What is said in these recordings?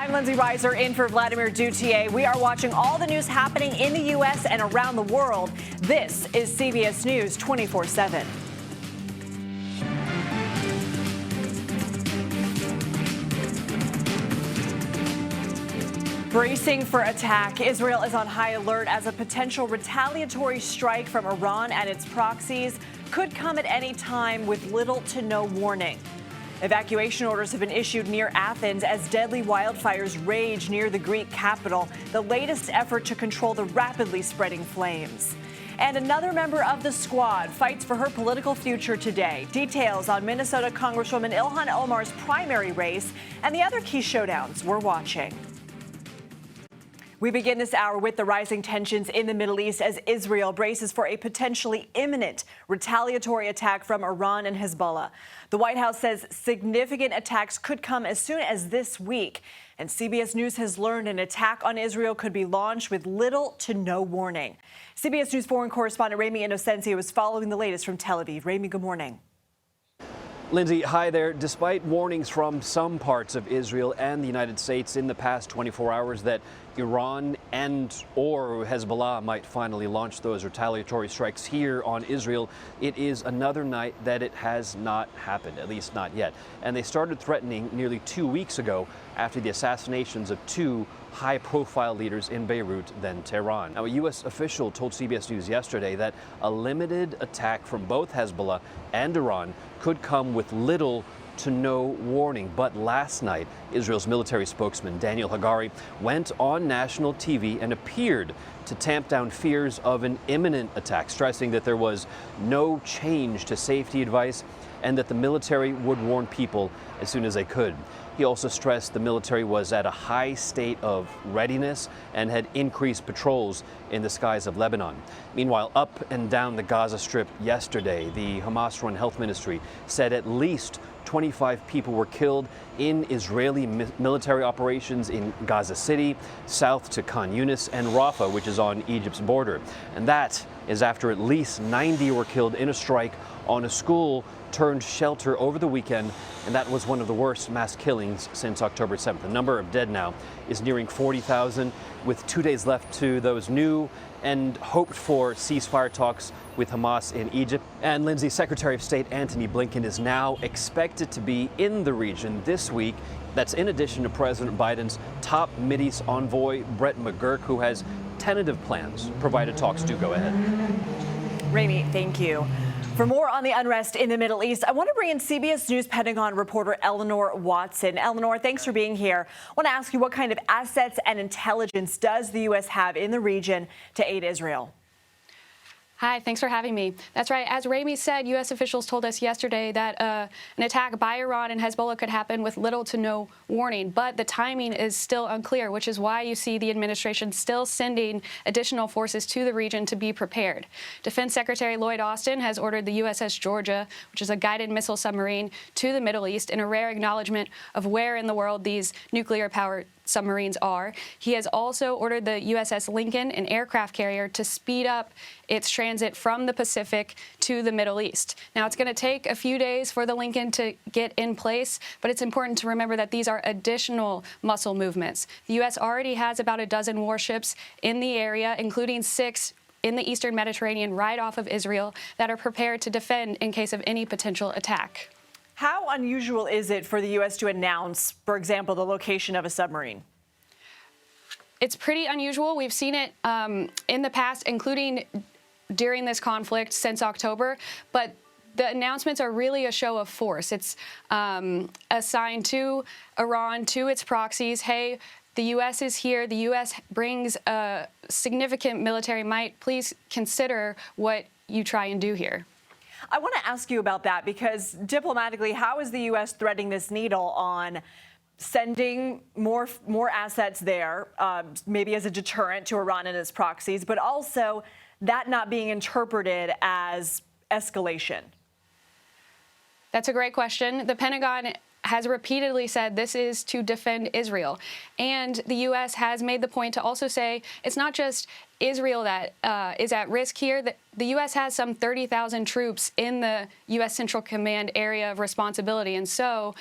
I'm Lindsay Reiser in for Vladimir Duthier. We are watching all the news happening in the U.S. and around the world. This is CBS News 24/7. Bracing for attack, Israel is on high alert as a potential retaliatory strike from Iran and its proxies could come at any time with little to no warning. Evacuation orders have been issued near Athens as deadly wildfires rage near the Greek capital, the latest effort to control the rapidly spreading flames. And another member of the squad fights for her political future today. Details on Minnesota Congresswoman Ilhan Omar's primary race and the other key showdowns we're watching. We begin this hour with the rising tensions in the Middle East as Israel braces for a potentially imminent retaliatory attack from Iran and Hezbollah. The White House says significant attacks could come as soon as this week. And CBS News has learned an attack on Israel could be launched with little to no warning. CBS News foreign correspondent Ramy Inocencio is following the latest from Tel Aviv. Ramy, good morning. Lindsay, hi there. Despite warnings from some parts of Israel and the United States in the past 24 hours that Iran or Hezbollah might finally launch those retaliatory strikes here on Israel, it is another night that it has not happened, at least not yet. And they started threatening nearly 2 weeks ago after the assassinations of two high-profile leaders in Beirut, then Tehran. Now, a U.S. official told CBS News yesterday that a limited attack from both Hezbollah and Iran could come with little to no warning. But last night, Israel's military spokesman Daniel Hagari went on national TV and appeared to tamp down fears of an imminent attack, stressing that there was no change to safety advice and that the military would warn people as soon as they could. He also stressed the military was at a high state of readiness and had increased patrols in the skies of Lebanon. Meanwhile, up and down the Gaza Strip yesterday, the Hamas-run health ministry said at least 25 people were killed in Israeli military operations in Gaza City, south to Khan Yunis and Rafah, which is on Egypt's border. And that is after at least 90 were killed in a strike on a school turned shelter over the weekend, and that was one of the worst mass killings since October 7th. The number of dead now is nearing 40,000, with 2 days left to those new and hoped for ceasefire talks with Hamas in Egypt. And Lindsay, Secretary of State Antony Blinken is now expected to be in the region this week. That's in addition to President Biden's top Mideast envoy, Brett McGurk, who has tentative plans, provided talks do go ahead. Ramy, thank you. For more on the unrest in the Middle East, I want to bring in CBS News Pentagon reporter Eleanor Watson. Eleanor, thanks for being here. I want to ask you, what kind of assets and intelligence does the U.S. have in the region to aid Israel? Hi, thanks for having me. That's right. As Ramy said, U.S. officials told us yesterday that an attack by Iran and Hezbollah could happen with little to no warning. But the timing is still unclear, which is why you see the administration still sending additional forces to the region to be prepared. Defense Secretary Lloyd Austin has ordered the USS Georgia, which is a guided missile submarine, to the Middle East in a rare acknowledgement of where in the world these nuclear-powered submarines are. He has also ordered the USS Lincoln, an aircraft carrier, to speed up its transit from the Pacific to the Middle East. Now, it's going to take a few days for the Lincoln to get in place, but it's important to remember that these are additional muscle movements. The U.S. already has about a dozen warships in the area, including 6 in the eastern Mediterranean right off of Israel, that are prepared to defend in case of any potential attack. How unusual is it for the U.S. to announce, for example, the location of a submarine? It's pretty unusual. We've seen it in the past, including during this conflict since October. But the announcements are really a show of force. It's a sign to Iran, to its proxies, hey, the U.S. is here. The U.S. brings a significant military might. Please consider what you try and do here. I want to ask you about that because diplomatically, how is the U.S. threading this needle on sending more assets there, maybe as a deterrent to Iran and its proxies, but also that not being interpreted as escalation? That's a great question. The Pentagon has repeatedly said this is to defend Israel. And the U.S. has made the point to also say it's not just Israel that is at risk here. The U.S. has some 30,000 troops in the U.S. Central Command area of responsibility. And so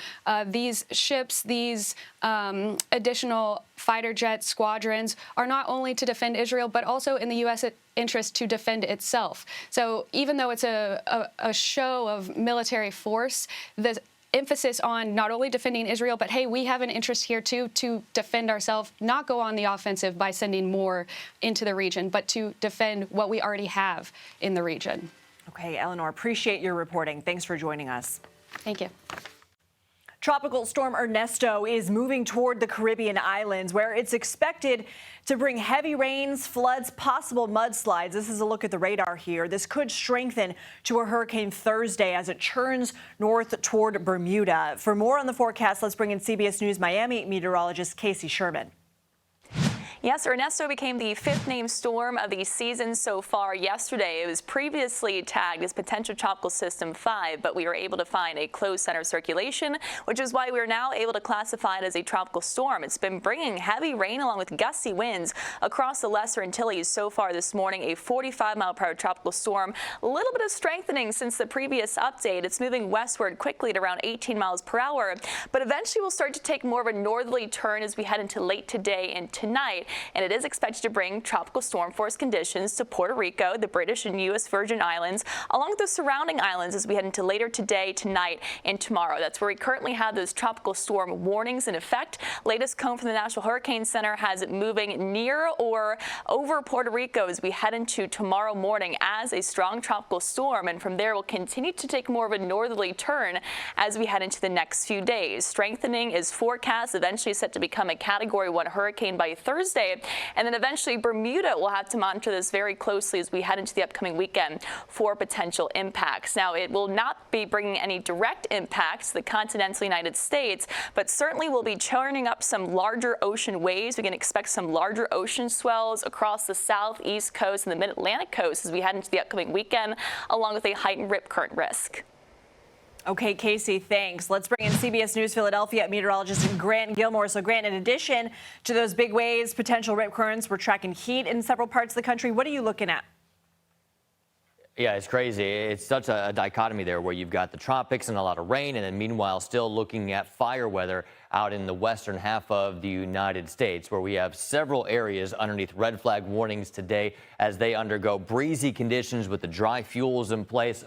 these ships, these additional fighter jet squadrons are not only to defend Israel, but also in the U.S. interest to defend itself. So even though it's a show of military force, the emphasis on not only defending Israel, but hey, we have an interest here too to defend ourselves, not go on the offensive by sending more into the region, but to defend what we already have in the region. Okay, Eleanor, appreciate your reporting. Thanks for joining us. Thank you. Tropical storm Ernesto is moving toward the Caribbean islands, where it's expected to bring heavy rains, floods, possible mudslides. This is a look at the radar here. This could strengthen to a hurricane Thursday as it churns north toward Bermuda. For more on the forecast, let's bring in CBS News Miami meteorologist Casey Sherman. Yes, Ernesto became the fifth named storm of the season so far yesterday. It was previously tagged as potential tropical system 5, but we were able to find a closed center circulation, which is why we're now able to classify it as a tropical storm. It's been bringing heavy rain along with gusty winds across the Lesser Antilles so far this morning. A 45-mile-per-hour tropical storm. A little bit of strengthening since the previous update. It's moving westward quickly at around 18 miles per hour, but eventually will start to take more of a northerly turn as we head into late today and tonight. And it is expected to bring tropical storm force conditions to Puerto Rico, the British and U.S. Virgin Islands, along with the surrounding islands as we head into later today, tonight, and tomorrow. That's where we currently have those tropical storm warnings in effect. Latest cone from the National Hurricane Center has it moving near or over Puerto Rico as we head into tomorrow morning as a strong tropical storm. And from there, will continue to take more of a northerly turn as we head into the next few days. Strengthening is forecast, eventually set to become a Category 1 hurricane by Thursday. And then eventually Bermuda will have to monitor this very closely as we head into the upcoming weekend for potential impacts. Now, it will not be bringing any direct impacts to the continental United States, but certainly will be churning up some larger ocean waves. We can expect some larger ocean swells across the southeast coast and the mid-Atlantic coast as we head into the upcoming weekend, along with a heightened rip current risk. Okay, Casey, thanks. Let's bring in CBS News Philadelphia meteorologist Grant Gilmore. So, Grant, in addition to those big waves, potential rip currents, we're tracking heat in several parts of the country. What are you looking at? Yeah, it's crazy. It's such a dichotomy there where you've got the tropics and a lot of rain, and then meanwhile still looking at fire weather out in the western half of the United States, where we have several areas underneath red flag warnings today as they undergo breezy conditions with the dry fuels in place,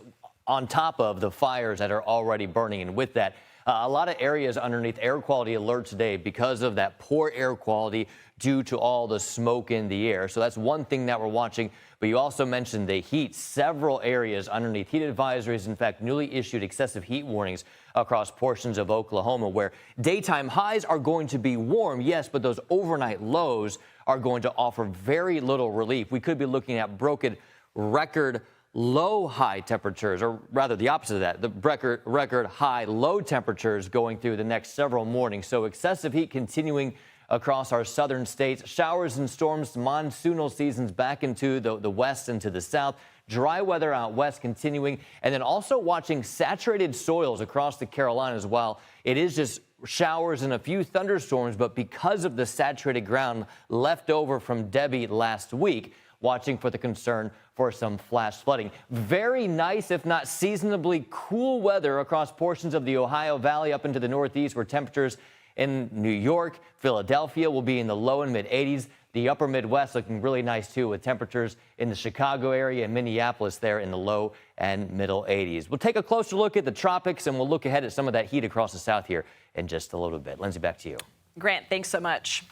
on top of the fires that are already burning. And with that, a lot of areas underneath air quality alert today because of that poor air quality due to all the smoke in the air. So that's one thing that we're watching. But you also mentioned the heat. Several areas underneath heat advisories, in fact, newly issued excessive heat warnings across portions of Oklahoma, where daytime highs are going to be warm, yes, but those overnight lows are going to offer very little relief. We could be looking at broken record low high temperatures, or rather the opposite of that, the record high low temperatures going through the next several mornings. So excessive heat continuing across our southern states. Showers and storms, monsoonal seasons back into the west and to the south. Dry weather out west continuing, and then also watching saturated soils across the Carolinas. While it is just showers and a few thunderstorms, but because of the saturated ground left over from Debbie last week, watching for the concern for some flash flooding. Very nice, if not seasonably cool weather across portions of the Ohio Valley up into the northeast, where temperatures in New York, Philadelphia will be in the low and mid 80s. The upper Midwest looking really nice too, with temperatures in the Chicago area and Minneapolis there in the low and middle 80s. We'll take a closer look at the tropics, and we'll look ahead at some of that heat across the south here in just a little bit. Lindsay, back to you. Grant, thanks so much.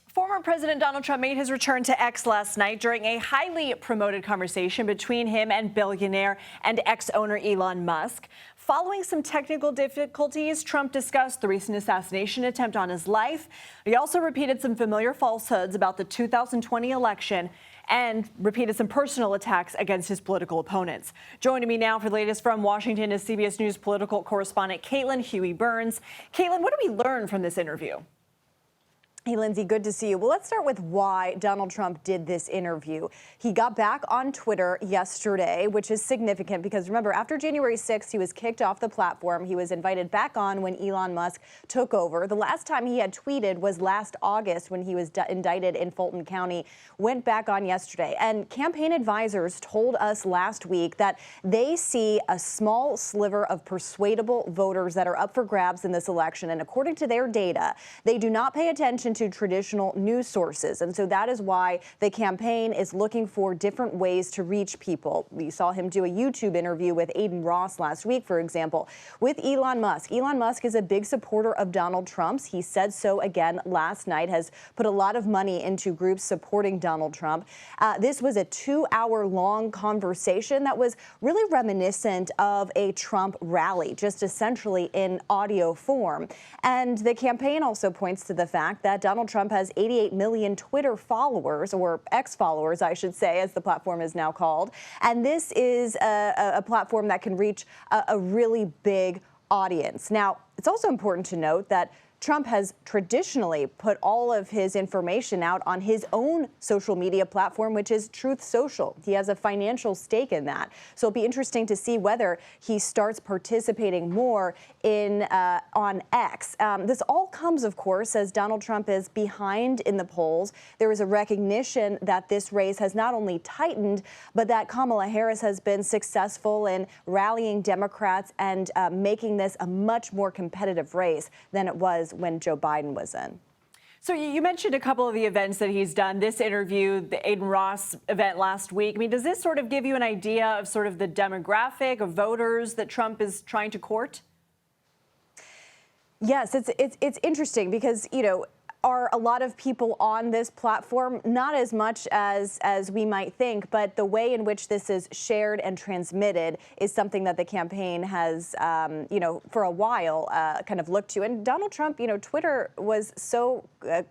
Former President Donald Trump made his return to X last night during a highly promoted conversation between him and billionaire and ex-owner Elon Musk. Following some technical difficulties, Trump discussed the recent assassination attempt on his life. He also repeated some familiar falsehoods about the 2020 election and repeated some personal attacks against his political opponents. Joining me now for the latest from Washington is CBS News political correspondent Caitlin Huey Burns. Caitlin, what do we learn from this interview? Hey, Lindsay, good to see you. Well, let's start with why Donald Trump did this interview. He got back on Twitter yesterday, which is significant because remember, after January 6th, he was kicked off the platform. He was invited back on when Elon Musk took over. The last time he had tweeted was last August when he was indicted in Fulton County, went back on yesterday. And campaign advisors told us last week that they see a small sliver of persuadable voters that are up for grabs in this election. And according to their data, they do not pay attention to traditional news sources. And so that is why the campaign is looking for different ways to reach people. We saw him do a YouTube interview with Aiden Ross last week, for example, with Elon Musk. Elon Musk is a big supporter of Donald Trump's. He said so again last night, has put a lot of money into groups supporting Donald Trump. This was a 2-hour-long conversation that was really reminiscent of a Trump rally, just essentially in audio form. And the campaign also points to the fact that Donald Trump has 88 million Twitter followers, or ex-followers, I should say, as the platform is now called. And this is a platform that can reach a really big audience. Now, it's also important to note that Trump has traditionally put all of his information out on his own social media platform, which is Truth Social. He has a financial stake in that. So it'll be interesting to see whether he starts participating more in on X. This all comes, of course, as Donald Trump is behind in the polls. There is a recognition that this race has not only tightened, but that Kamala Harris has been successful in rallying Democrats and making this a much more competitive race than it was when Joe Biden was in. So you mentioned a couple of the events that he's done, this interview, the Aiden Ross event last week. I mean, does this sort of give you an idea of sort of the demographic of voters that Trump is trying to court? Yes, it's interesting because, you know, are a lot of people on this platform, not as much as we might think, but the way in which this is shared and transmitted is something that the campaign has, you know, for a while kind of looked to. And Donald Trump, you know, Twitter was so,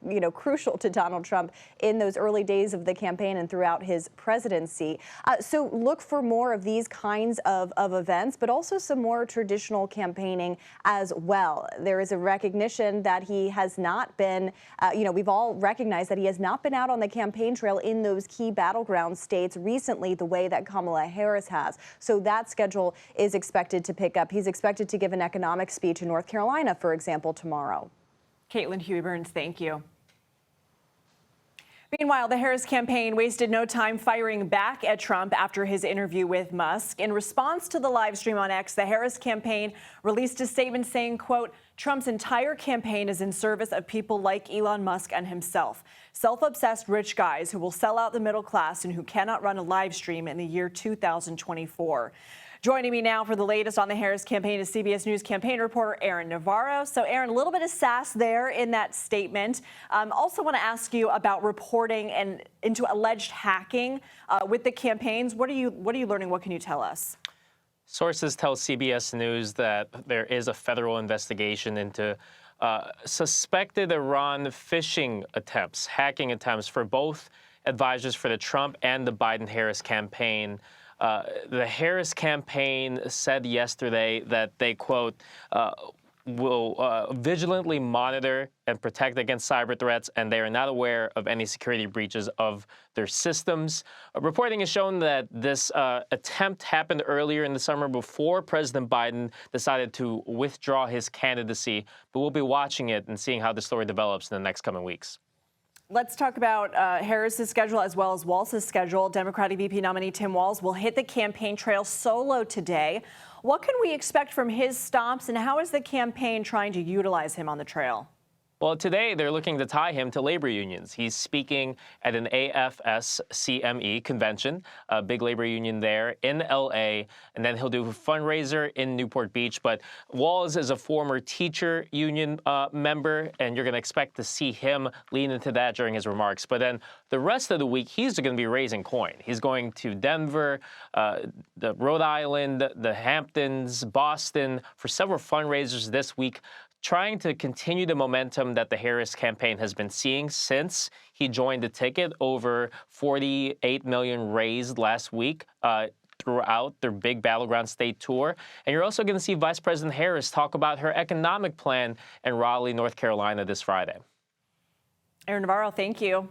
you know, crucial to Donald Trump in those early days of the campaign and throughout his presidency. So look for more of these kinds of events, but also some more traditional campaigning as well. There is a recognition that he has not been you know, we've all recognized that he has not been out on the campaign trail in those key battleground states recently the way that Kamala Harris has. So that schedule is expected to pick up. He's expected to give an economic speech in North Carolina, for example, tomorrow. Caitlin Huey-Burns, thank you. Meanwhile, the Harris campaign wasted no time firing back at Trump after his interview with Musk. In response to the live stream on X, the Harris campaign released a statement saying, quote, Trump's entire campaign is in service of people like Elon Musk and himself, self-obsessed rich guys who will sell out the middle class and who cannot run a live stream in the year 2024. Joining me now for the latest on the Harris campaign is CBS News campaign reporter Aaron Navarro. So, Aaron, a little bit of sass there in that statement. Also want to ask you about reporting and into alleged hacking with the campaigns. What are you learning? What can you tell us? Sources tell CBS News that there is a federal investigation into suspected Iran phishing attempts, hacking attempts for both advisors for the Trump and the Biden-Harris campaign. The Harris campaign said yesterday that they, quote, will vigilantly monitor and protect against cyber threats, and they are not aware of any security breaches of their systems. Reporting has shown that this attempt happened earlier in the summer before President Biden decided to withdraw his candidacy, but we'll be watching it and seeing how the story develops in the next coming weeks. Let's talk about Harris's schedule as well as Walz's schedule. Democratic VP nominee Tim Walz will hit the campaign trail solo today. What can we expect from his stops, and how is the campaign trying to utilize him on the trail? Well, today they're looking to tie him to labor unions. He's speaking at an AFS-CME convention, a big labor union there in L.A., and then he'll do a fundraiser in Newport Beach. But Walz is a former teacher union member, and you're going to expect to see him lean into that during his remarks. But then the rest of the week, he's going to be raising coin. He's going to Denver, the Rhode Island, the Hamptons, Boston for several fundraisers this week, trying to continue the momentum that the Harris campaign has been seeing since he joined the ticket. Over $48 million raised last week throughout their big battleground state tour. And you're also going to see Vice President Harris talk about her economic plan in Raleigh, North Carolina this Friday. Aaron Navarro, thank you.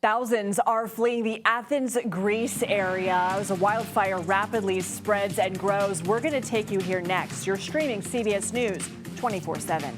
Thousands are fleeing the Athens, Greece area as a wildfire rapidly spreads and grows. We're going to take you here next. You're streaming CBS News 24/7.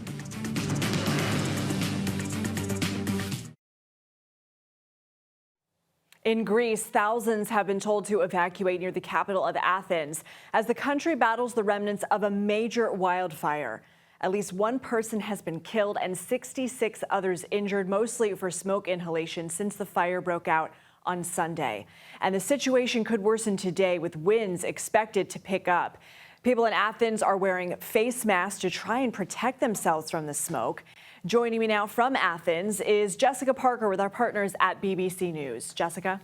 In Greece, thousands have been told to evacuate near the capital of Athens as the country battles the remnants of a major wildfire. At least one person has been killed and 66 others injured, mostly for smoke inhalation since the fire broke out on Sunday. And the situation could worsen today with winds expected to pick up. People in Athens are wearing face masks to try and protect themselves from the smoke. Joining me now from Athens is Jessica Parker with our partners at BBC News. Jessica.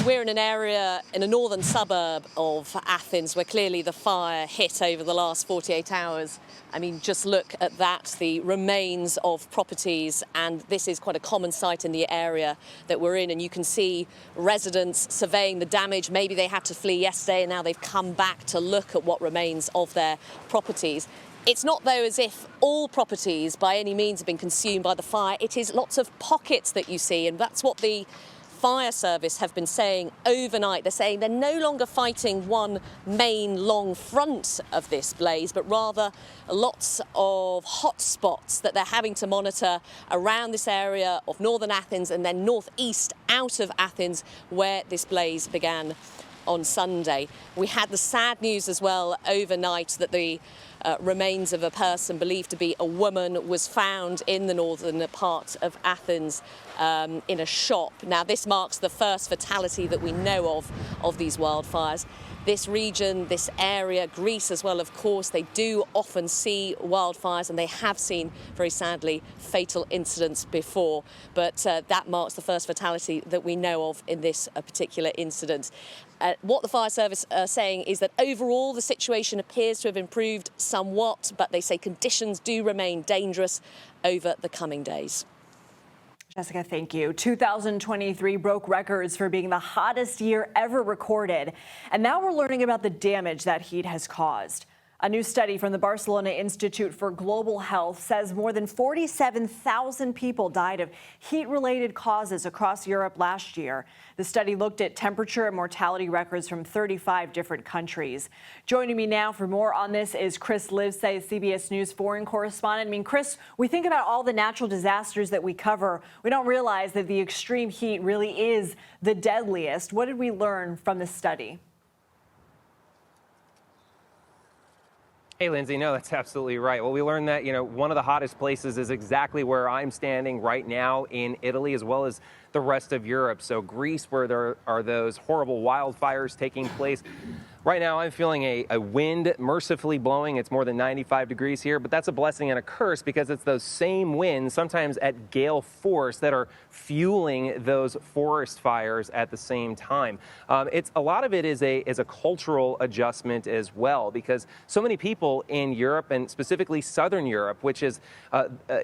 We're in an area in a northern suburb of Athens where clearly the fire hit over the last 48 hours. I mean, just look at that, the remains of properties, and this is quite a common sight in the area that we're in. And you can see residents surveying the damage. Maybe they had to flee yesterday and now they've come back to look at what remains of their properties. It's not, though, as if all properties by any means have been consumed by the fire. It is lots of pockets that you see, and that's what the fire service have been saying overnight. They're saying they're no longer fighting one main long front of this blaze, but rather lots of hot spots that they're having to monitor around this area of northern Athens and then northeast out of Athens where this blaze began on Sunday. We had the sad news as well overnight that the remains of a person believed to be a woman was found in the northern part of Athens in a shop. Now, this marks the first fatality that we know of these wildfires. This region, this area, Greece as well, of course, they do often see wildfires, and they have seen, very sadly, fatal incidents before. But that marks the first fatality that we know of in this particular incident. What the fire service are saying is that overall the situation appears to have improved somewhat, but they say conditions do remain dangerous over the coming days. Jessica, thank you. 2023 broke records for being the hottest year ever recorded. And now we're learning about the damage that heat has caused. A new study from the Barcelona Institute for Global Health says more than 47,000 people died of heat-related causes across Europe last year. The study looked at temperature and mortality records from 35 different countries. Joining me now for more on this is Chris Livesay, CBS News foreign correspondent. I mean, Chris, we think about all the natural disasters that we cover. We don't realize that the extreme heat really is the deadliest. What did we learn from this study? Hey, Lindsay, no, that's absolutely right. Well, we learned that, one of the hottest places is exactly where I'm standing right now in Italy, as well as the rest of Europe. So Greece, where there are those horrible wildfires taking place. Right now, I'm feeling a wind mercifully blowing. It's more than 95 degrees here, but that's a blessing and a curse because it's those same winds, sometimes at gale force, that are fueling those forest fires at the same time. A lot of it is a cultural adjustment as well, because so many people in Europe, and specifically Southern Europe, which is,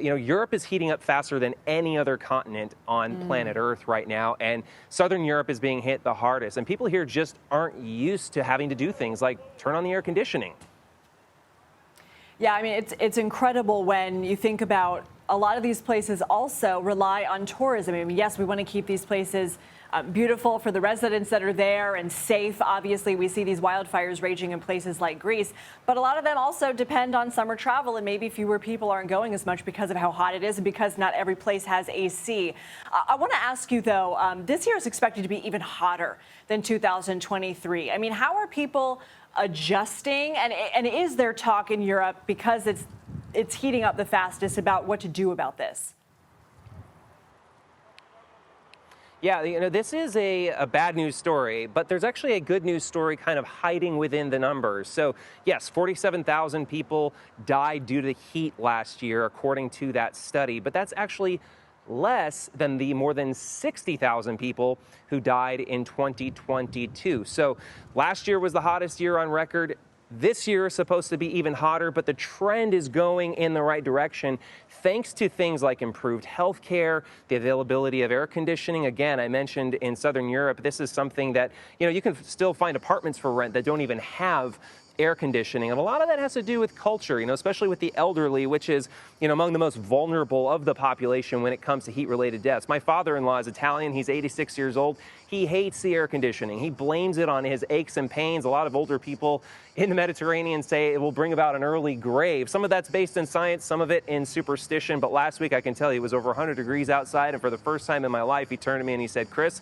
Europe is heating up faster than any other continent on planet Earth right now, and Southern Europe is being hit the hardest. And people here just aren't used to having to do things like turn on the air conditioning. Yeah, I mean, it's incredible when you think about a lot of these places also rely on tourism. I mean, yes, we want to keep these places beautiful for the residents that are there and safe. Obviously, we see these wildfires raging in places like Greece, but a lot of them also depend on summer travel, and maybe fewer people aren't going as much because of how hot it is and because not every place has AC. I want to ask you, though, this year is expected to be even hotter than 2023. I mean, how are people adjusting? And is there talk in Europe, because it's heating up the fastest, about what to do about this? Yeah, this is a bad news story, but there's actually a good news story kind of hiding within the numbers. So, yes, 47,000 people died due to heat last year, according to that study, but that's actually less than the more than 60,000 people who died in 2022. So last year was the hottest year on record. This year is supposed to be even hotter, but the trend is going in the right direction thanks to things like improved health care, the availability of air conditioning. Again, I mentioned in Southern Europe, this is something that, you can still find apartments for rent that don't even have air conditioning. And a lot of that has to do with culture, especially with the elderly, which is, among the most vulnerable of the population when it comes to heat-related deaths. My father-in-law is Italian. He's 86 years old. He hates the air conditioning. He blames it on his aches and pains. A lot of older people in the Mediterranean say it will bring about an early grave. Some of that's based in science, some of it in superstition. But last week, I can tell you, it was over 100 degrees outside. And for the first time in my life, he turned to me and he said, "Chris,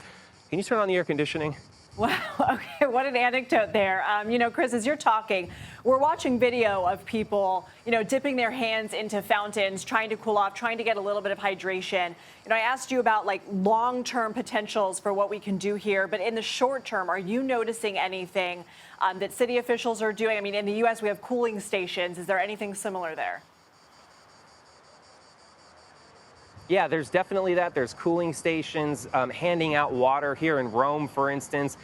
can you turn on the air conditioning?" Wow. Okay. What an anecdote there. Chris, as you're talking, we're watching video of people, dipping their hands into fountains, trying to cool off, trying to get a little bit of hydration. I asked you about long-term potentials for what we can do here. But in the short term, are you noticing anything that city officials are doing? I mean, in the U.S., we have cooling stations. Is there anything similar there? Yeah, there's definitely that. There's cooling stations, handing out water here in Rome, for instance.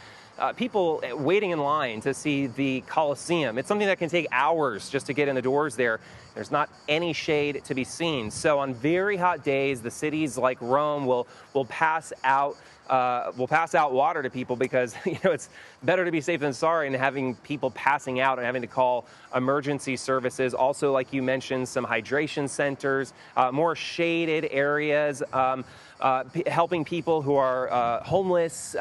People waiting in line to see the Colosseum. It's something that can take hours just to get in the doors there. There's not any shade to be seen. So on very hot days, the cities like Rome will pass out water to people because it's better to be safe than sorry, and having people passing out and having to call emergency services. Also, like you mentioned, some hydration centers, more shaded areas, helping people who are homeless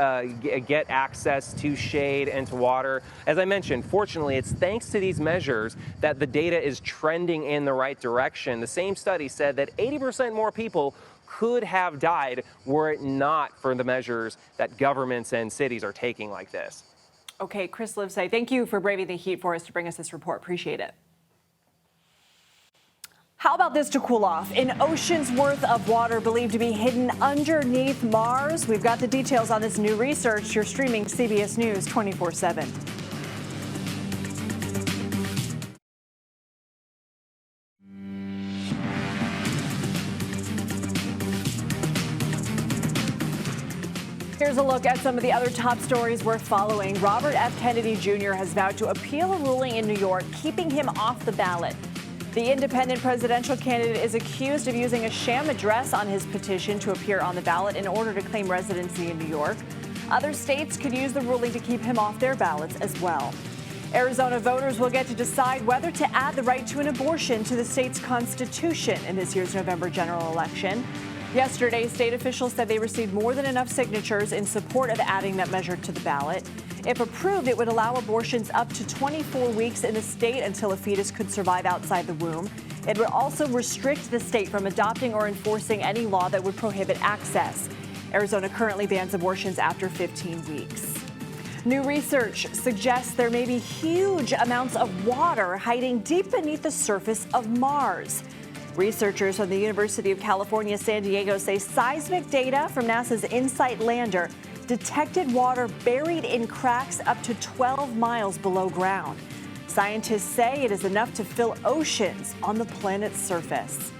get access to shade and to water. As I mentioned, fortunately, it's thanks to these measures that the data is trending in the right direction. The same study said that 80% more people could have died were it not for the measures that governments and cities are taking like this. Okay, Chris Livesay, thank you for braving the heat for us to bring us this report. Appreciate it. How about this to cool off? An ocean's worth of water believed to be hidden underneath Mars. We've got the details on this new research. You're streaming CBS News 24/7. Here's a look at some of the other top stories worth following. Robert F. Kennedy Jr. has vowed to appeal a ruling in New York, keeping him off the ballot. The independent presidential candidate is accused of using a sham address on his petition to appear on the ballot in order to claim residency in New York. Other states could use the ruling to keep him off their ballots as well. Arizona voters will get to decide whether to add the right to an abortion to the state's constitution in this year's November general election. Yesterday, state officials said they received more than enough signatures in support of adding that measure to the ballot. If approved, it would allow abortions up to 24 weeks in the state until a fetus could survive outside the womb. It would also restrict the state from adopting or enforcing any law that would prohibit access. Arizona currently bans abortions after 15 weeks. New research suggests there may be huge amounts of water hiding deep beneath the surface of Mars. Researchers from the University of California, San Diego say seismic data from NASA's InSight lander detected water buried in cracks up to 12 miles below ground. Scientists say it is enough to fill oceans on the planet's surface.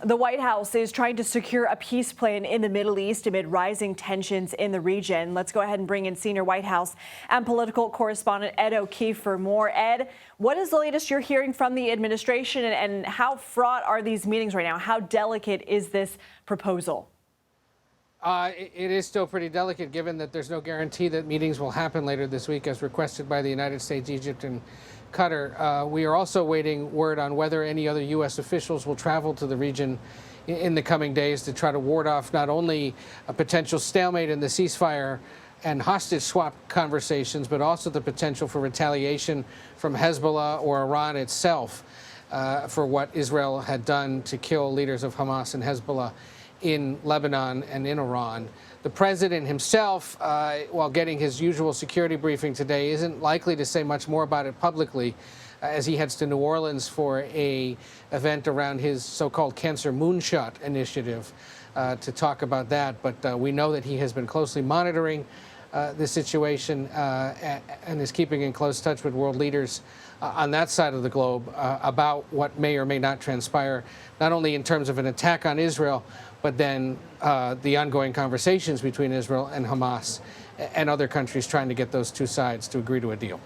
The White House is trying to secure a peace plan in the Middle East amid rising tensions in the region. Let's go ahead and bring in senior White House and political correspondent Ed O'Keefe for more. Ed, what is the latest you're hearing from the administration, and how fraught are these meetings right now? How delicate is this proposal? It is still pretty delicate, given that there's no guarantee that meetings will happen later this week as requested by the United States, Egypt, and Qatar. We are also waiting word on whether any other U.S. officials will travel to the region in the coming days to try to ward off not only a potential stalemate in the ceasefire and hostage swap conversations, but also the potential for retaliation from Hezbollah or Iran itself for what Israel had done to kill leaders of Hamas and Hezbollah in Lebanon and in Iran. The president himself, while getting his usual security briefing today, isn't likely to say much more about it publicly as he heads to New Orleans for an event around his so-called Cancer Moonshot initiative to talk about that. But we know that he has been closely monitoring the situation and is keeping in close touch with world leaders on that side of the globe about what may or may not transpire, not only in terms of an attack on Israel, but then the ongoing conversations between Israel and Hamas and other countries trying to get those two sides to agree to a deal.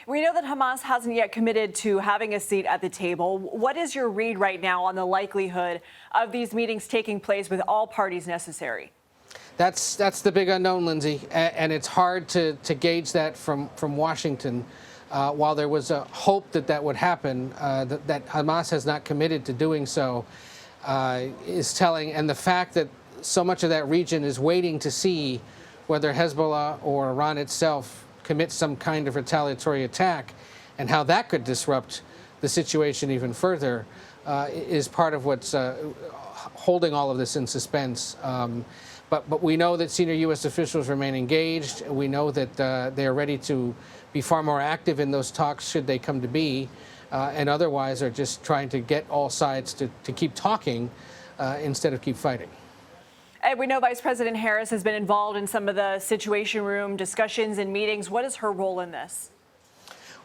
We know that Hamas hasn't yet committed to having a seat at the table. What is your read right now on the likelihood of these meetings taking place with all parties necessary? That's the big unknown, Lindsay, and it's hard to gauge that from Washington. While there was a hope that that would happen, that Hamas has not committed to doing so is telling. And the fact that so much of that region is waiting to see whether Hezbollah or Iran itself commits some kind of retaliatory attack and how that could disrupt the situation even further is part of what's holding all of this in suspense. But we know that senior U.S. officials remain engaged. We know that they are ready to be far more active in those talks should they come to be, and otherwise are just trying to get all sides to keep talking instead of keep fighting. And we know Vice President Harris has been involved in some of the Situation Room discussions and meetings. What is her role in this?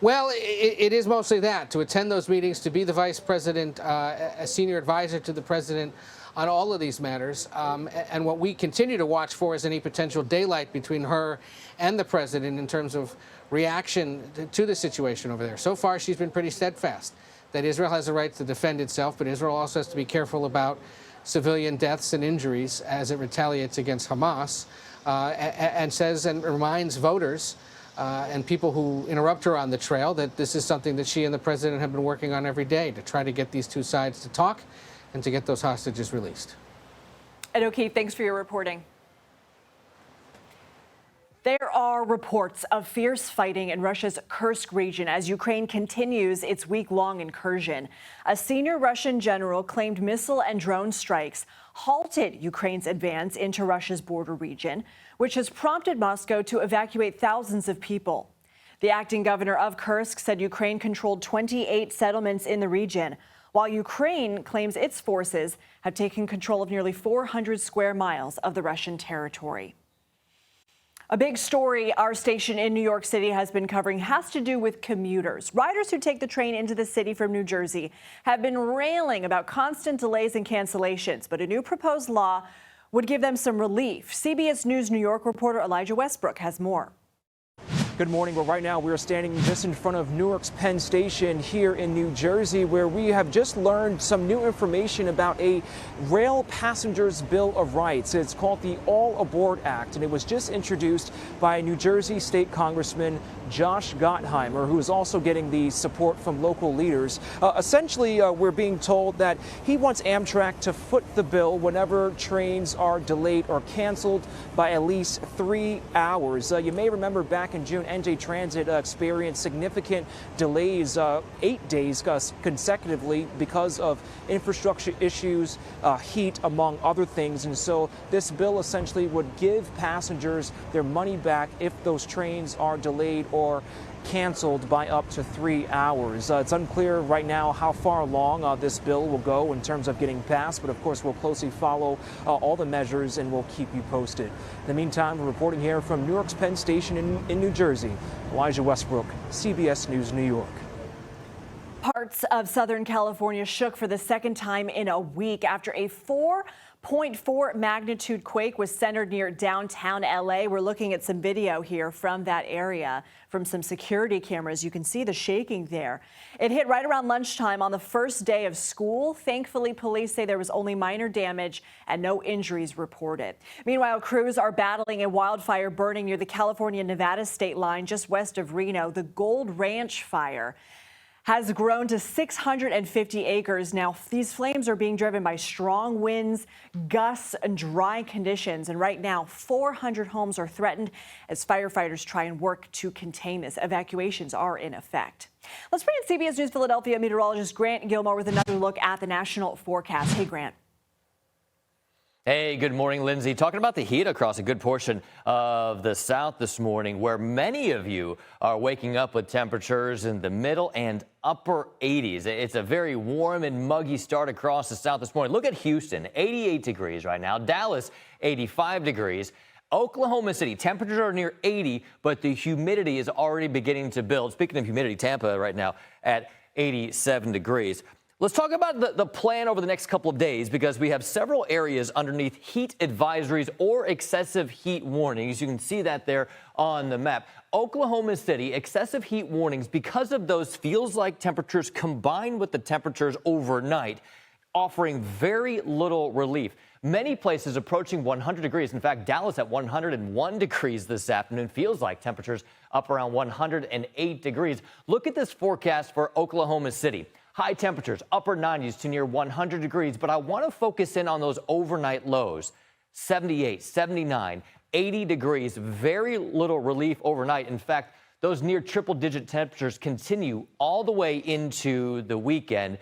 Well, it is mostly that, to attend those meetings, to be the vice president, a senior advisor to the president on all of these matters. And what we continue to watch for is any potential daylight between her and the president in terms of reaction to the situation over there. So far, she's been pretty steadfast that Israel has a right to defend itself, but Israel also has to be careful about civilian deaths and injuries as it retaliates against Hamas, and says and reminds voters and people who interrupt her on the trail that this is something that she and the president have been working on every day to try to get these two sides to talk and to get those hostages released. Ed O'Keefe, thanks for your reporting. There are reports of fierce fighting in Russia's Kursk region as Ukraine continues its week-long incursion. A senior Russian general claimed missile and drone strikes halted Ukraine's advance into Russia's border region, which has prompted Moscow to evacuate thousands of people. The acting governor of Kursk said Ukraine controlled 28 settlements in the region, while Ukraine claims its forces have taken control of nearly 400 square miles of the Russian territory. A big story our station in New York City has been covering has to do with commuters. Riders who take the train into the city from New Jersey have been railing about constant delays and cancellations, but a new proposed law would give them some relief. CBS News New York reporter Elijah Westbrook has more. Good morning. Well, right now we're standing just in front of Newark's Penn Station here in New Jersey, where we have just learned some new information about a rail passengers Bill of Rights. It's called the All Aboard Act, and it was just introduced by New Jersey State Congressman Josh Gottheimer, who is also getting the support from local leaders. Essentially, we're being told that he wants Amtrak to foot the bill whenever trains are delayed or canceled by at least 3 hours. You may remember back in June, NJ Transit experienced significant delays, 8 days consecutively because of infrastructure issues, heat, among other things. And so this bill essentially would give passengers their money back if those trains are delayed or canceled by up to 3 hours. It's unclear right now how far along this bill will go in terms of getting passed, but of course we'll closely follow all the measures and we'll keep you posted. In the meantime, we're reporting here from Newark's Penn Station in New Jersey. Elijah Westbrook, CBS News New York. Parts of Southern California shook for the second time in a week after a 4.4 magnitude quake was centered near downtown LA. We're looking at some video here from that area, from some security cameras. You can see the shaking there. It hit right around lunchtime on the first day of school. Thankfully, police say there was only minor damage and no injuries reported. Meanwhile, crews are battling a wildfire burning near the California-Nevada state line just west of Reno. The Gold Ranch fire has grown to 650 acres. Now, these flames are being driven by strong winds, gusts, and dry conditions. And right now, 400 homes are threatened as firefighters try and work to contain this. Evacuations are in effect. Let's bring in CBS News Philadelphia meteorologist Grant Gilmore with another look at the national forecast. Hey, Grant. Hey, good morning, Lindsay. Talking about the heat across a good portion of the South this morning, where many of you are waking up with temperatures in the middle and upper 80s. It's a very warm and muggy start across the South this morning. Look at Houston, 88 degrees right now. Dallas, 85 degrees. Oklahoma City, temperatures are near 80, but the humidity is already beginning to build. Speaking of humidity, Tampa right now at 87 degrees. Let's talk about the plan over the next couple of days, because we have several areas underneath heat advisories or excessive heat warnings. You can see that there on the map. Oklahoma City, excessive heat warnings because of those feels-like temperatures combined with the temperatures overnight. offering very little relief. Many places approaching 100 degrees. In fact, Dallas at 101 degrees this afternoon. Feels like temperatures up around 108 degrees. Look at this forecast for Oklahoma City. High temperatures, upper 90s to near 100 degrees. But I want to focus in on those overnight lows. 78, 79, 80 degrees. Very little relief overnight. In fact, those near triple-digit temperatures continue all the way into the weekend.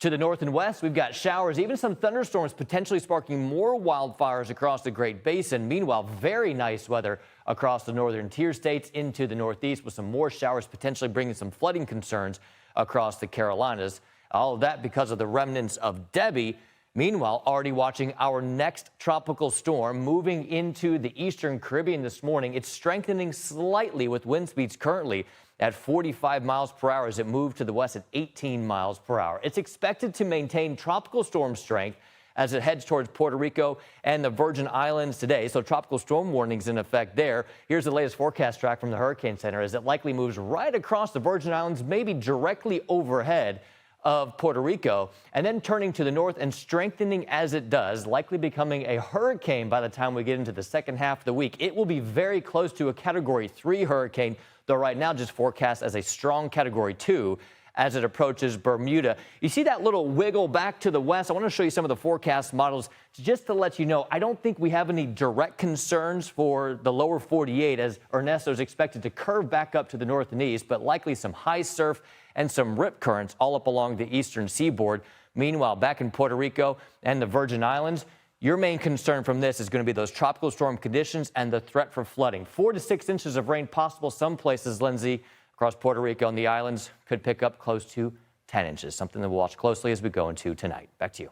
To the north and west, we've got showers, even some thunderstorms potentially sparking more wildfires across the Great Basin. Meanwhile, very nice weather across the northern tier states into the northeast with some more showers potentially bringing some flooding concerns across the Carolinas. All of that because of the remnants of Debbie. Meanwhile, already watching our next tropical storm moving into the eastern Caribbean this morning. It's strengthening slightly with wind speeds currently at 45 miles per hour as it moved to the west at 18 miles per hour. It's expected to maintain tropical storm strength as it heads towards Puerto Rico and the Virgin Islands today. So tropical storm warnings in effect there. Here's the latest forecast track from the Hurricane Center as it likely moves right across the Virgin Islands, maybe directly overhead of Puerto Rico, and then turning to the north and strengthening as it does, likely becoming a hurricane by the time we get into the second half of the week. It will be very close to a Category 3 hurricane, though right now just forecast as a strong Category 2 as it approaches Bermuda. You see that little wiggle back to the west? I want to show you some of the forecast models just to let you know I don't think we have any direct concerns for the lower 48 as Ernesto is expected to curve back up to the north and east, but likely some high surf and some rip currents all up along the eastern seaboard. Meanwhile, back in Puerto Rico and the Virgin Islands, your main concern from this is going to be those tropical storm conditions and the threat for flooding. 4 to 6 inches of rain possible some places, Lindsay, across Puerto Rico and the islands could pick up close to 10 inches, something that we'll watch closely as we go into tonight. Back to you.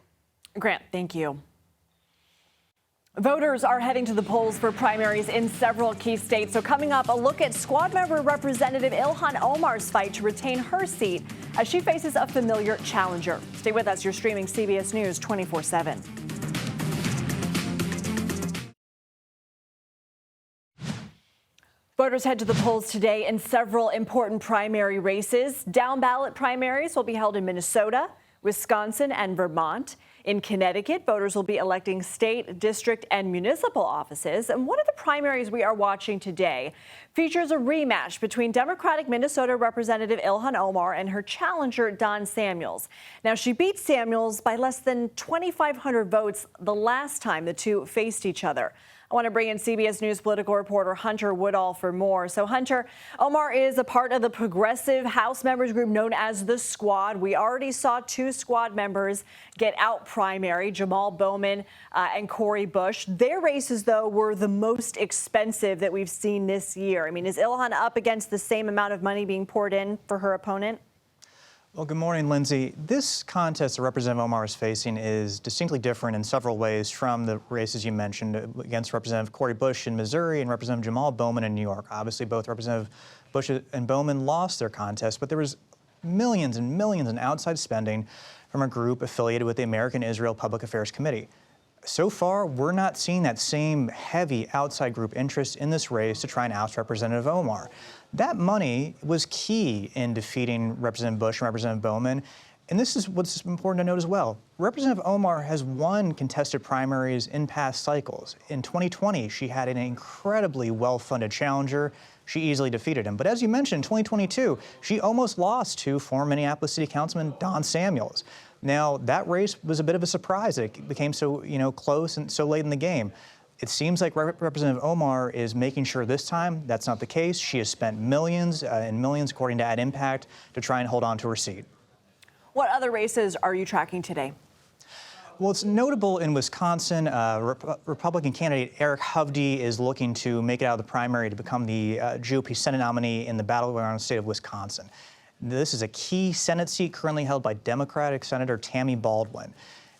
Grant, thank you. Voters are heading to the polls for primaries in several key states. So coming up, a look at squad member Representative Ilhan Omar's fight to retain her seat as she faces a familiar challenger. Stay with us. You're streaming CBS News 24/7. Voters head to the polls today in several important primary races. Down-ballot primaries will be held in Minnesota, Wisconsin, and Vermont. In Connecticut, voters will be electing state, district, and municipal offices. And one of the primaries we are watching today features a rematch between Democratic Minnesota Representative Ilhan Omar and her challenger, Don Samuels. Now, she beat Samuels by less than 2,500 votes the last time the two faced each other. I want to bring in CBS News political reporter Hunter Woodall for more. So, Hunter, Omar is a part of the progressive House members group known as the Squad. We already saw 2 squad members get out primary, Jamal Bowman and Cori Bush. Their races, though, were the most expensive that we've seen this year. I mean, is Ilhan up against the same amount of money being poured in for her opponent? Well, good morning, Lindsay. This contest that Representative Omar is facing is distinctly different in several ways from the races you mentioned against Representative Cori Bush in Missouri and Representative Jamal Bowman in New York. Obviously, both Representative Bush and Bowman lost their contest, but there was millions and millions in outside spending from a group affiliated with the American Israel Public Affairs Committee. So far, we're not seeing that same heavy outside group interest in this race to try and oust Representative Omar. That money was key in defeating Representative Bush and Representative Bowman. And this is what's important to note as well. Representative Omar has won contested primaries in past cycles. In 2020, she had an incredibly well-funded challenger. She easily defeated him. But as you mentioned, in 2022, she almost lost to former Minneapolis City Councilman Don Samuels. Now, that race was a bit of a surprise. It became so, close and so late in the game. It seems like Representative Omar is making sure this time that's not the case. She has spent millions and millions, according to Ad Impact, to try and hold on to her seat. What other races are you tracking today? Well, it's notable in Wisconsin. Republican candidate Eric Hovde is looking to make it out of the primary to become the GOP Senate nominee in the battleground state of Wisconsin. This is a key Senate seat currently held by Democratic Senator Tammy Baldwin.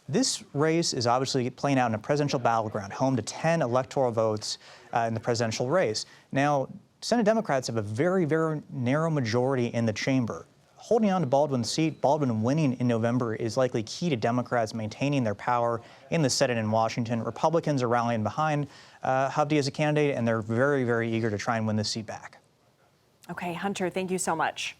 This race is obviously playing out in a presidential battleground, home to 10 electoral votes in the presidential race. Now, Senate Democrats have a very, very narrow majority in the chamber. Holding on to Baldwin's seat, Baldwin winning in November is likely key to Democrats maintaining their power in the Senate in Washington. Republicans are rallying behind Hovde as a candidate, and they're very, very eager to try and win this seat back. Okay, Hunter, thank you so much.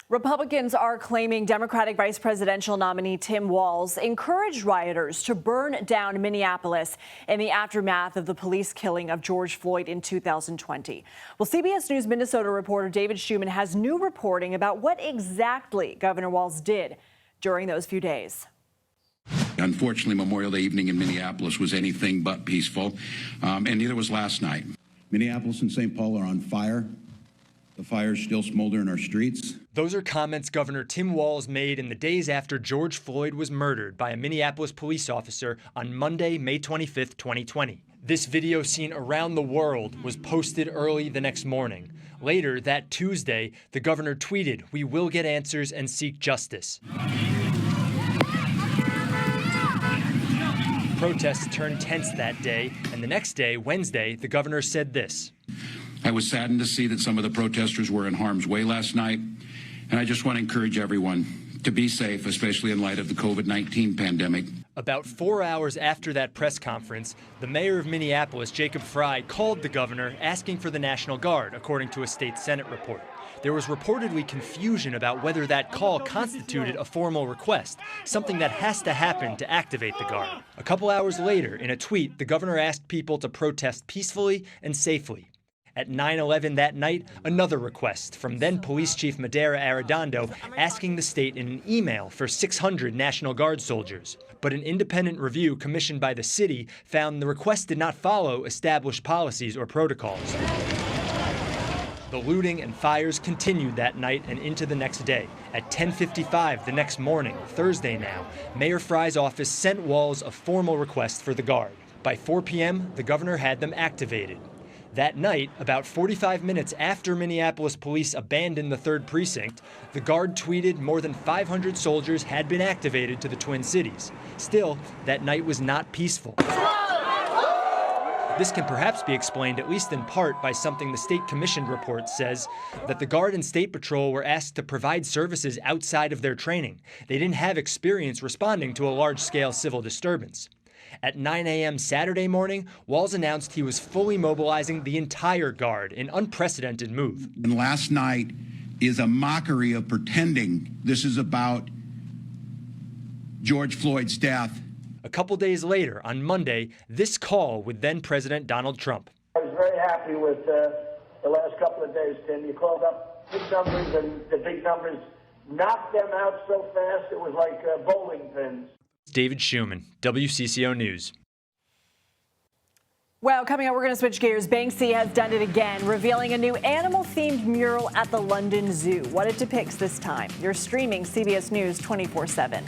Republicans are claiming Democratic vice presidential nominee Tim Walz encouraged rioters to burn down Minneapolis in the aftermath of the police killing of George Floyd in 2020. Well, CBS News Minnesota reporter David Schumann has new reporting about what exactly Governor Walz did during those few days. Unfortunately, Memorial Day evening in Minneapolis was anything but peaceful, and neither was last night. Minneapolis and St. Paul are on fire. The fires still smolder in our streets. Those are comments Governor Tim Walz made in the days after George Floyd was murdered by a Minneapolis police officer on Monday, May 25th, 2020. This video seen around the world was posted early the next morning. Later that Tuesday, the governor tweeted, "We will get answers and seek justice." Protests turned tense that day, and the next day, Wednesday, the governor said this. I was saddened to see that some of the protesters were in harm's way last night, and I just want to encourage everyone to be safe, especially in light of the COVID-19 pandemic. About 4 hours after that press conference, the mayor of Minneapolis, Jacob Frey, called the governor asking for the National Guard, according to a state Senate report. There was reportedly confusion about whether that call constituted a formal request, something that has to happen to activate the Guard. A couple hours later, in a tweet, the governor asked people to protest peacefully and safely. At 9/11 that night, another request from then Police Chief Madera Arredondo asking the state in an email for 600 National Guard soldiers. But an independent review commissioned by the city found the request did not follow established policies or protocols. The looting and fires continued that night and into the next day. At 10:55 the next morning, Thursday now, Mayor Frey's office sent Walz a formal request for the Guard. By 4 p.m., the governor had them activated. That night, about 45 minutes after Minneapolis police abandoned the 3rd Precinct, the Guard tweeted more than 500 soldiers had been activated to the Twin Cities. Still, that night was not peaceful. This can perhaps be explained, at least in part, by something the state commissioned report says, that the Guard and State Patrol were asked to provide services outside of their training. They didn't have experience responding to a large-scale civil disturbance. At 9 a.m. Saturday morning, Walz announced he was fully mobilizing the entire Guard, an unprecedented move. And last night is a mockery of pretending this is about George Floyd's death. A couple days later, on Monday, this call with then-President Donald Trump. I was very happy with the last couple of days, Tim. You called up big numbers, and the big numbers knocked them out so fast it was like bowling pins. David Schumann, WCCO News. Well, coming up, we're going to switch gears. Banksy has done it again, revealing a new animal-themed mural at the London Zoo. What it depicts this time. You're streaming CBS News 24/7.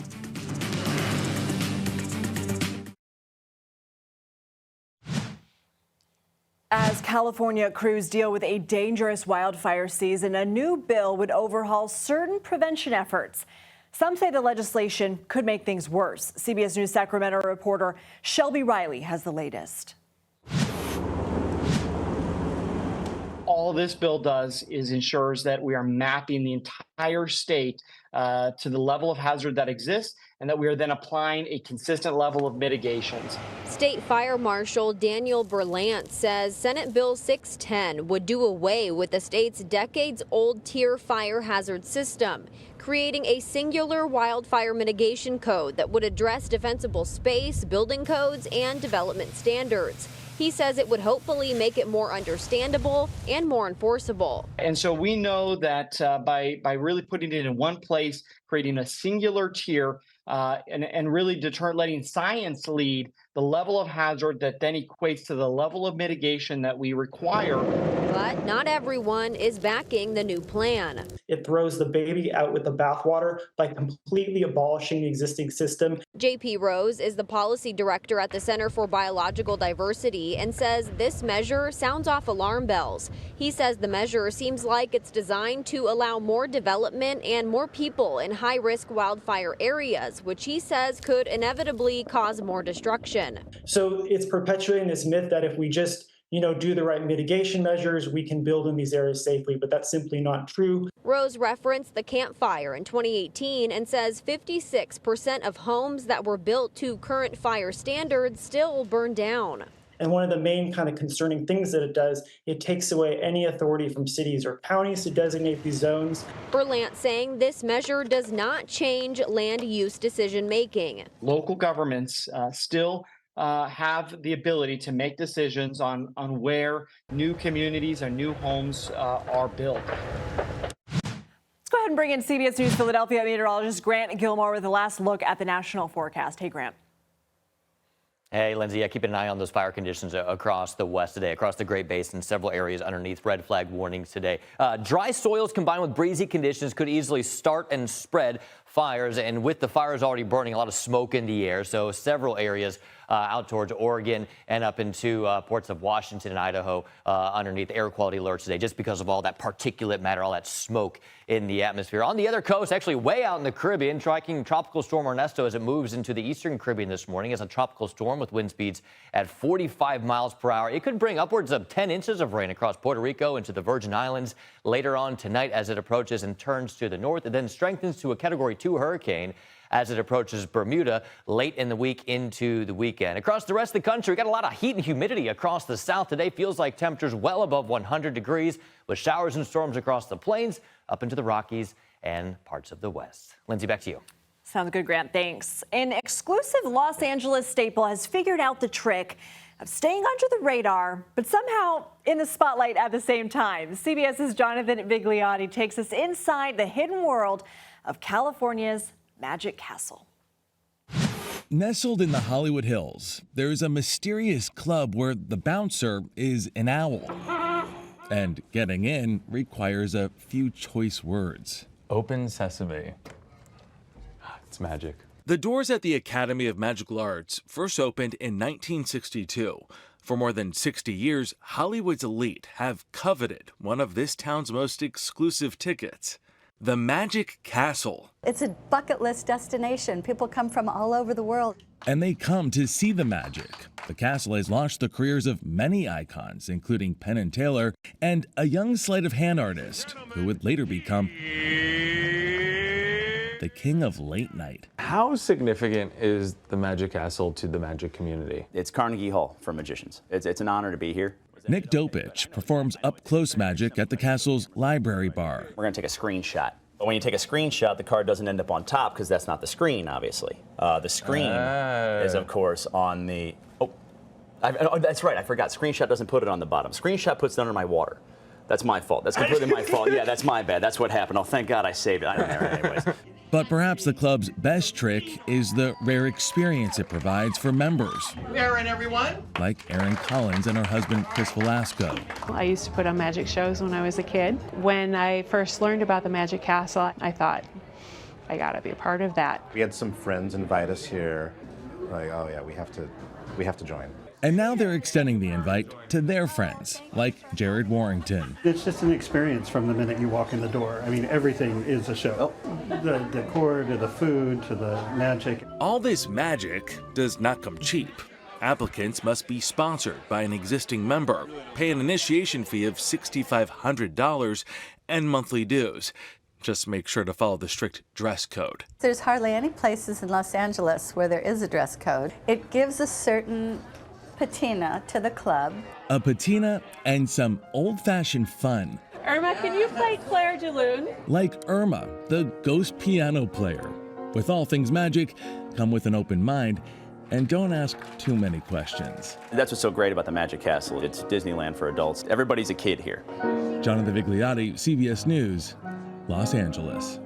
As California crews deal with a dangerous wildfire season, a new bill would overhaul certain prevention efforts. Some say the legislation could make things worse. CBS News Sacramento reporter Shelby Riley has the latest. All this bill does is ensures that we are mapping the entire state to the level of hazard that exists, and that we are then applying a consistent level of mitigations. State Fire Marshal Daniel Berlant says Senate Bill 610 would do away with the state's decades-old tier fire hazard system, creating a singular wildfire mitigation code that would address defensible space, building codes, and development standards. He says it would hopefully make it more understandable and more enforceable. And so we know that by really putting it in one place, creating a singular tier, and really letting science lead the level of hazard that then equates to the level of mitigation that we require. But not everyone is backing the new plan. It throws the baby out with the bathwater by completely abolishing the existing system. JP Rose is the policy director at the Center for Biological Diversity and says this measure sounds off alarm bells. He says the measure seems like it's designed to allow more development and more people in high-risk wildfire areas, which he says could inevitably cause more destruction. So it's perpetuating this myth that if we just do the right mitigation measures, we can build in these areas safely, but that's simply not true. Rose referenced the Camp Fire in 2018 and says 56% of homes that were built to current fire standards still burned down. And one of the main kind of concerning things that it does, it takes away any authority from cities or counties to designate these zones. Berlant saying this measure does not change land use decision making. Local governments still have the ability to make decisions on where new communities and new homes are built. Let's go ahead and bring in CBS News Philadelphia meteorologist Grant Gilmore with the last look at the national forecast. Hey, Grant. Hey, Lindsay, keeping an eye on those fire conditions across the west today, across the Great Basin, several areas underneath red flag warnings today. Dry soils combined with breezy conditions could easily start and spread fires, and with the fires already burning, a lot of smoke in the air, so several areas out towards Oregon and up into ports of Washington and Idaho underneath air quality alerts today, just because of all that particulate matter, all that smoke in the atmosphere. On the other coast, actually way out in the Caribbean, tracking Tropical Storm Ernesto as it moves into the eastern Caribbean this morning as a tropical storm with wind speeds at 45 miles per hour. It could bring upwards of 10 inches of rain across Puerto Rico into the Virgin Islands later on tonight as it approaches and turns to the north. It then strengthens to a Category 2 hurricane as it approaches Bermuda late in the week into the weekend. Across the rest of the country, we got a lot of heat and humidity across the south today. Feels like temperatures well above 100 degrees with showers and storms across the plains, up into the Rockies and parts of the west. Lindsay, back to you. Sounds good, Grant. Thanks. An exclusive Los Angeles staple has figured out the trick of staying under the radar, but somehow in the spotlight at the same time. CBS's Jonathan Vigliotti takes us inside the hidden world of California's Magic Castle. Nestled in the Hollywood Hills, there is a mysterious club where the bouncer is an owl. And getting in requires a few choice words. Open sesame. It's magic. The doors at the Academy of Magical Arts first opened in 1962. For more than 60 years, Hollywood's elite have coveted one of this town's most exclusive tickets. The Magic Castle. It's a bucket list destination. People come from all over the world. And they come to see the magic. The castle has launched the careers of many icons, including Penn and Teller, and a young sleight of hand artist who would later become the king of late night. How significant is the Magic Castle to the magic community? It's Carnegie Hall for magicians. It's an honor to be here. Nick Dopich performs up-close magic at the castle's library bar. We're going to take a screenshot. But when you take a screenshot, the card doesn't end up on top because that's not the screen, obviously. The screen is, of course, on the... Oh, that's right. I forgot. Screenshot doesn't put it on the bottom. Screenshot puts it under my water. That's my fault. That's completely my fault. Yeah, that's my bad. That's what happened. Oh, thank God I saved it. I don't know. Anyways. But perhaps the club's best trick is the rare experience it provides for members. Erin, everyone. Like Erin Collins and her husband, Chris Velasco. I used to put on magic shows when I was a kid. When I first learned about the Magic Castle, I thought, I gotta be a part of that. We had some friends invite us here. Like, oh yeah, we have to join. And now they're extending the invite to their friends, like Jared Warrington. It's just an experience from the minute you walk in the door. I mean, everything is a show. The decor to the food to the magic. All this magic does not come cheap. Applicants must be sponsored by an existing member, pay an initiation fee of $6,500, and monthly dues. Just make sure to follow the strict dress code. There's hardly any places in Los Angeles where there is a dress code. It gives a certain patina to the club. A patina and some old-fashioned fun. Irma, can you play Claire de Lune? Like Irma, the ghost piano player. With all things magic, come with an open mind and don't ask too many questions. That's what's so great about the Magic Castle. It's Disneyland for adults. Everybody's a kid here. Jonathan Vigliotti, CBS News, Los Angeles.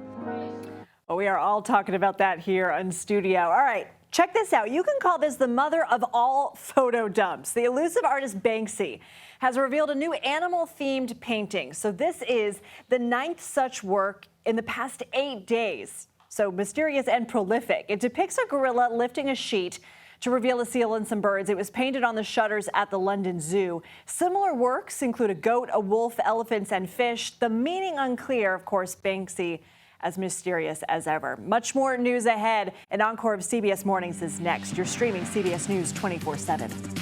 Well, we are all talking about that here in studio. All right. Check this out. You can call this the mother of all photo dumps. The elusive artist Banksy has revealed a new animal-themed painting. So this is the 9th such work in the past 8 days. So mysterious and prolific. It depicts a gorilla lifting a sheet to reveal a seal and some birds. It was painted on the shutters at the London Zoo. Similar works include a goat, a wolf, elephants, and fish. The meaning unclear. Of course, Banksy as mysterious as ever. Much more news ahead. An encore of CBS Mornings is next. You're streaming CBS News 24/7.